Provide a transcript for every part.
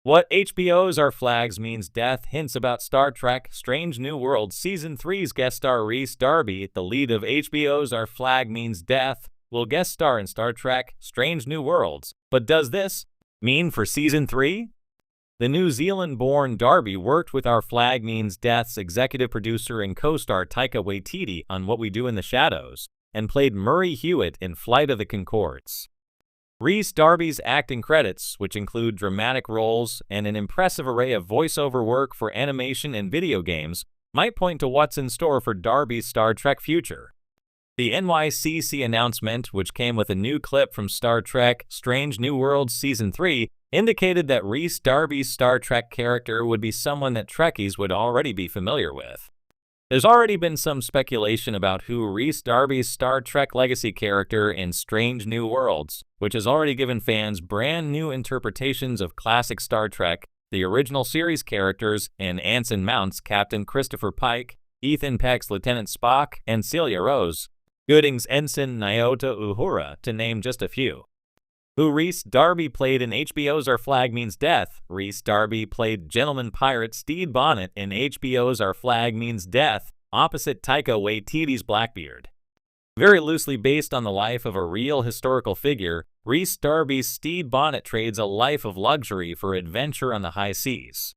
What HBO's Our Flags Means Death hints about Star Trek Strange New Worlds Season 3's guest star Rhys Darby, the lead of HBO's Our Flag Means Death, will guest star in Star Trek Strange New Worlds. But does this mean for Season 3? The New Zealand-born Darby worked with Our Flag Means Death's executive producer and co-star Taika Waititi on What We Do in the Shadows, and played Murray Hewitt in Flight of the Conchords. Rhys Darby's acting credits, which include dramatic roles and an impressive array of voiceover work for animation and video games, might point to what's in store for Darby's Star Trek future. The NYCC announcement, which came with a new clip from Star Trek Strange New Worlds Season 3, indicated that Rhys Darby's Star Trek character would be someone that Trekkies would already be familiar with. There's already been some speculation about who Rhys Darby's Star Trek legacy character in Strange New Worlds, which has already given fans brand new interpretations of classic Star Trek, the original series characters, and Anson Mount's Captain Christopher Pike, Ethan Peck's Lieutenant Spock, and Celia Rose Gooding's Ensign Nyota Uhura, to name just a few. Who Rhys Darby played in HBO's Our Flag Means Death. Rhys Darby played gentleman pirate Stede Bonnet in HBO's Our Flag Means Death, opposite Taika Waititi's Blackbeard. Very loosely based on the life of a real historical figure, Rhys Darby's Stede Bonnet trades a life of luxury for adventure on the high seas.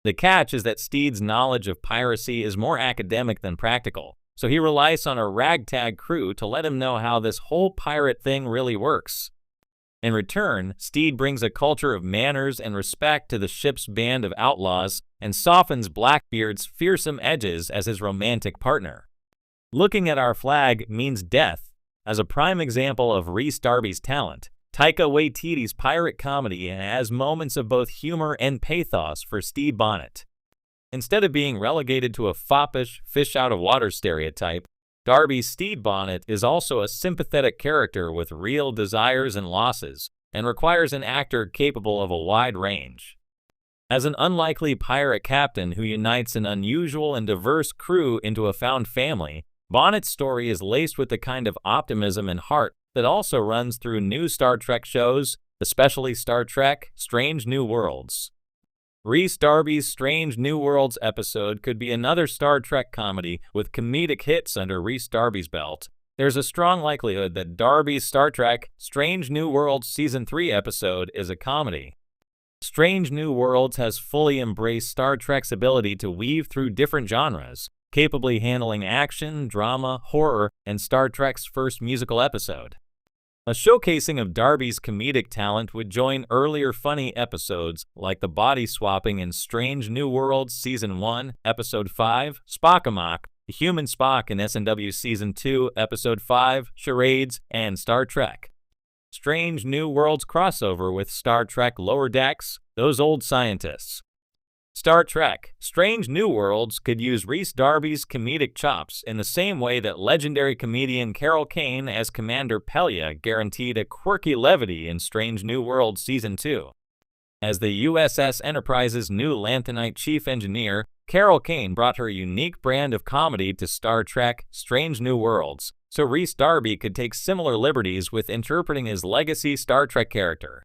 The catch is that Stede's knowledge of piracy is more academic than practical, so he relies on a ragtag crew to let him know how this whole pirate thing really works. In return, Stede brings a culture of manners and respect to the ship's band of outlaws and softens Blackbeard's fearsome edges as his romantic partner. Looking at Our Flag Means Death as a prime example of Rhys Darby's talent, Taika Waititi's pirate comedy has moments of both humor and pathos for Stede Bonnet. Instead of being relegated to a foppish, fish-out-of-water stereotype, Darby's Stede Bonnet is also a sympathetic character with real desires and losses, and requires an actor capable of a wide range. As an unlikely pirate captain who unites an unusual and diverse crew into a found family, Bonnet's story is laced with the kind of optimism and heart that also runs through new Star Trek shows, especially Star Trek Strange New Worlds. Rhys Darby's Strange New Worlds episode could be another Star Trek comedy with comedic hits under Rhys Darby's belt. There's a strong likelihood that Darby's Star Trek Strange New Worlds Season 3 episode is a comedy. Strange New Worlds has fully embraced Star Trek's ability to weave through different genres, capably handling action, drama, horror, and Star Trek's first musical episode. A showcasing of Darby's comedic talent would join earlier funny episodes like the body swapping in Strange New Worlds Season 1, Episode 5, Spock-a-Mock, the Human Spock in SNW Season 2, Episode 5, Charades, and Star Trek Strange New Worlds crossover with Star Trek Lower Decks, Those Old Scientists. Star Trek Strange New Worlds could use Rhys Darby's comedic chops in the same way that legendary comedian Carol Kane as Commander Pelia guaranteed a quirky levity in Strange New Worlds Season 2. As the USS Enterprise's new Lanthanite chief engineer, Carol Kane brought her unique brand of comedy to Star Trek Strange New Worlds, so Rhys Darby could take similar liberties with interpreting his legacy Star Trek character.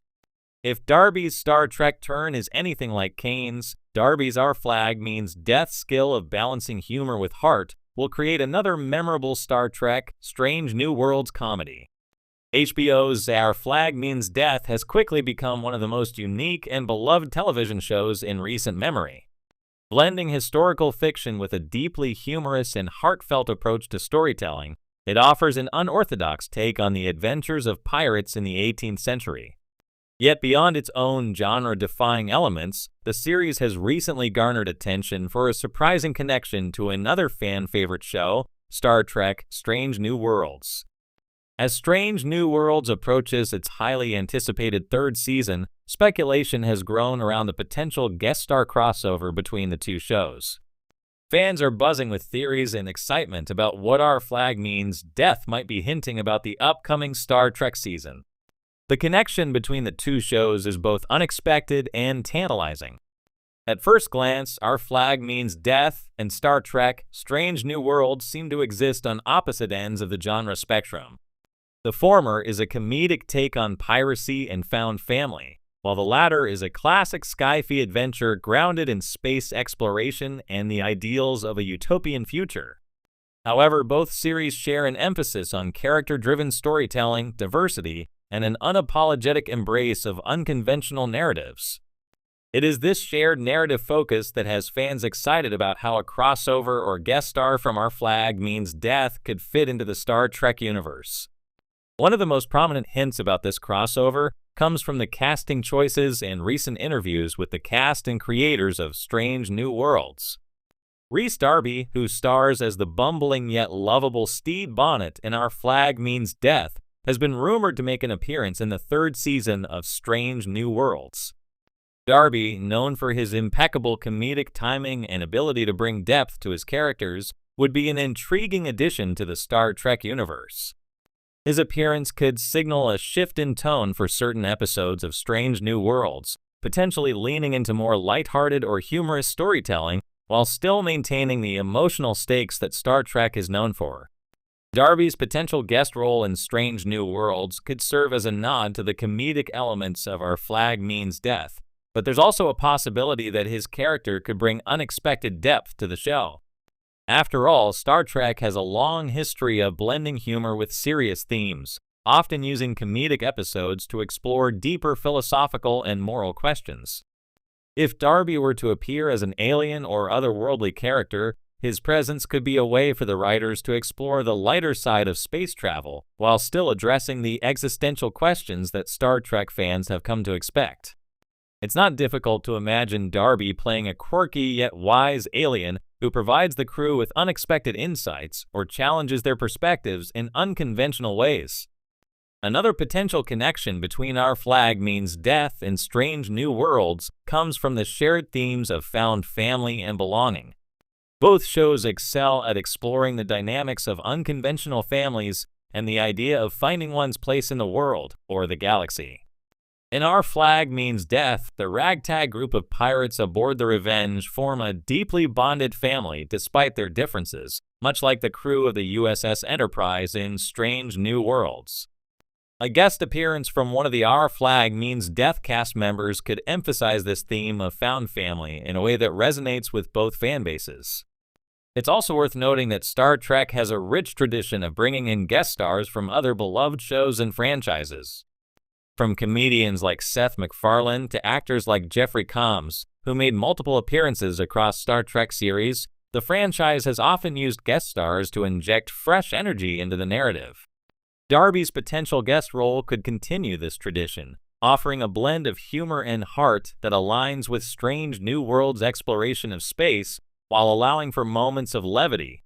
If Darby's Star Trek turn is anything like Kane's, Darby's Our Flag Means Death's skill of balancing humor with heart will create another memorable Star Trek Strange New Worlds comedy. HBO's Our Flag Means Death has quickly become one of the most unique and beloved television shows in recent memory. Blending historical fiction with a deeply humorous and heartfelt approach to storytelling, it offers an unorthodox take on the adventures of pirates in the 18th century. Yet beyond its own genre-defying elements, the series has recently garnered attention for a surprising connection to another fan-favorite show, Star Trek Strange New Worlds. As Strange New Worlds approaches its highly anticipated third season, speculation has grown around the potential guest star crossover between the two shows. Fans are buzzing with theories and excitement about what Our Flag Means Death might be hinting about the upcoming Star Trek season. The connection between the two shows is both unexpected and tantalizing. At first glance, Our Flag Means Death and Star Trek Strange New Worlds seem to exist on opposite ends of the genre spectrum. The former is a comedic take on piracy and found family, while the latter is a classic sci-fi adventure grounded in space exploration and the ideals of a utopian future. However, both series share an emphasis on character-driven storytelling, diversity, and an unapologetic embrace of unconventional narratives. It is this shared narrative focus that has fans excited about how a crossover or guest star from Our Flag Means Death could fit into the Star Trek universe. One of the most prominent hints about this crossover comes from the casting choices and recent interviews with the cast and creators of Strange New Worlds. Rhys Darby, who stars as the bumbling yet lovable Stede Bonnet in Our Flag Means Death, has been rumored to make an appearance in the third season of Strange New Worlds. Darby, known for his impeccable comedic timing and ability to bring depth to his characters, would be an intriguing addition to the Star Trek universe. His appearance could signal a shift in tone for certain episodes of Strange New Worlds, potentially leaning into more lighthearted or humorous storytelling while still maintaining the emotional stakes that Star Trek is known for. Darby's potential guest role in Strange New Worlds could serve as a nod to the comedic elements of Our Flag Means Death, but there's also a possibility that his character could bring unexpected depth to the show. After all, Star Trek has a long history of blending humor with serious themes, often using comedic episodes to explore deeper philosophical and moral questions. If Darby were to appear as an alien or otherworldly character, his presence could be a way for the writers to explore the lighter side of space travel, while still addressing the existential questions that Star Trek fans have come to expect. It's not difficult to imagine Darby playing a quirky yet wise alien who provides the crew with unexpected insights or challenges their perspectives in unconventional ways. Another potential connection between Our Flag Means Death and Strange New Worlds comes from the shared themes of found family and belonging. Both shows excel at exploring the dynamics of unconventional families and the idea of finding one's place in the world or the galaxy. In Our Flag Means Death, the ragtag group of pirates aboard the Revenge form a deeply bonded family despite their differences, much like the crew of the USS Enterprise in Strange New Worlds. A guest appearance from one of the Our Flag Means Death cast members could emphasize this theme of found family in a way that resonates with both fan bases. It's also worth noting that Star Trek has a rich tradition of bringing in guest stars from other beloved shows and franchises. From comedians like Seth MacFarlane to actors like Jeffrey Combs, who made multiple appearances across Star Trek series, the franchise has often used guest stars to inject fresh energy into the narrative. Darby's potential guest role could continue this tradition, offering a blend of humor and heart that aligns with Strange New Worlds' exploration of space while allowing for moments of levity.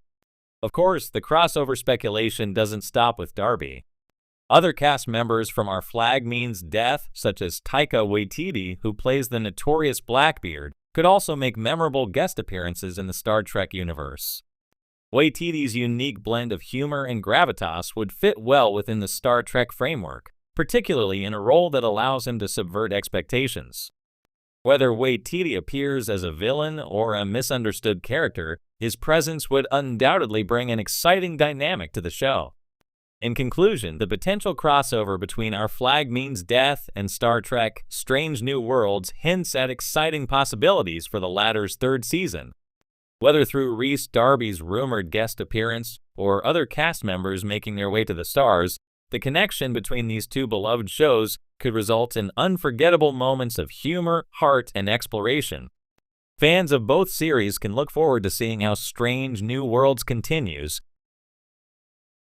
Of course, the crossover speculation doesn't stop with Darby. Other cast members from Our Flag Means Death, such as Taika Waititi, who plays the notorious Blackbeard, could also make memorable guest appearances in the Star Trek universe. Waititi's unique blend of humor and gravitas would fit well within the Star Trek framework, particularly in a role that allows him to subvert expectations. Whether Waititi appears as a villain or a misunderstood character, his presence would undoubtedly bring an exciting dynamic to the show. In conclusion, the potential crossover between Our Flag Means Death and Star Trek Strange New Worlds hints at exciting possibilities for the latter's third season. Whether through Rhys Darby's rumored guest appearance or other cast members making their way to the stars, the connection between these two beloved shows could result in unforgettable moments of humor, heart, and exploration. Fans of both series can look forward to seeing how Strange New Worlds continues,